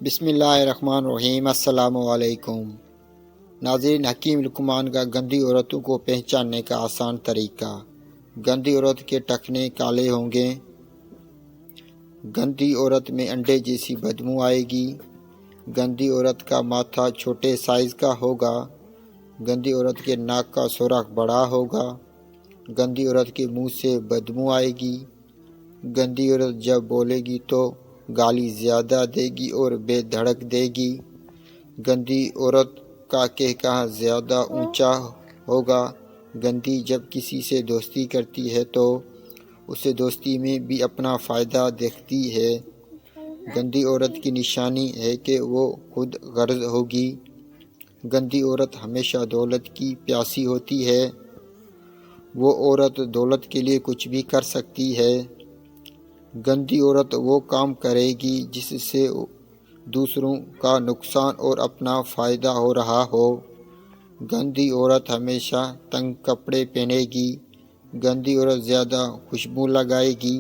بسم اللہ الرحمن الرحیم۔ السلام علیکم ناظرین، حکیم لقمان کا گندی عورتوں کو پہچاننے کا آسان طریقہ۔ گندی عورت کے ٹخنے کالے ہوں گے، گندی عورت میں انڈے جیسی بدبو آئے گی، گندی عورت کا ماتھا چھوٹے سائز کا ہوگا، گندی عورت کے ناک کا سوراخ بڑا ہوگا، گندی عورت کے منہ سے بدبو آئے گی، گندی عورت جب بولے گی تو گالی زیادہ دے گی اور بے دھڑک دے گی، گندی عورت کا کہکہا زیادہ اونچا ہوگا، گندی جب کسی سے دوستی کرتی ہے تو اسے دوستی میں بھی اپنا فائدہ دیکھتی ہے، گندی عورت کی نشانی ہے کہ وہ خود غرض ہوگی، گندی عورت ہمیشہ دولت کی پیاسی ہوتی ہے، وہ عورت دولت کے لیے کچھ بھی کر سکتی ہے، گندی عورت وہ کام کرے گی جس سے دوسروں کا نقصان اور اپنا فائدہ ہو رہا ہو، گندی عورت ہمیشہ تنگ کپڑے پہنے گی، گندی عورت زیادہ خوشبو لگائے گی،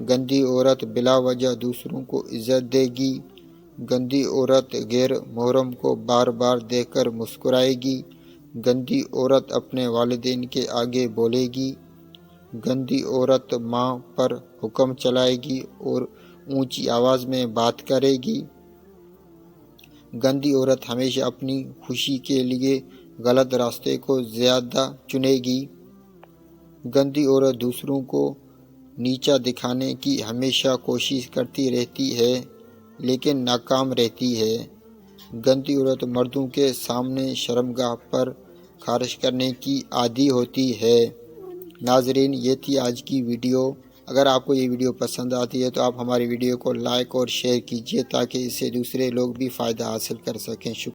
گندی عورت بلا وجہ دوسروں کو عزت دے گی، گندی عورت غیر محرم کو بار بار دیکھ کر مسکرائے گی، گندی عورت اپنے والدین کے آگے بولے گی، گندی عورت ماں پر حکم چلائے گی اور اونچی آواز میں بات کرے گی، گندی عورت ہمیشہ اپنی خوشی کے لیے غلط راستے کو زیادہ چنے گی، گندی عورت دوسروں کو نیچا دکھانے کی ہمیشہ کوشش کرتی رہتی ہے لیکن ناکام رہتی ہے، گندی عورت مردوں کے سامنے شرمگاہ پر خارش کرنے کی عادی ہوتی ہے۔ ناظرین، یہ تھی آج کی ویڈیو۔ اگر آپ کو یہ ویڈیو پسند آتی ہے تو آپ ہماری ویڈیو کو لائک اور شیئر کیجیے تاکہ اس سے دوسرے لوگ بھی فائدہ حاصل کر سکیں۔ شکریہ۔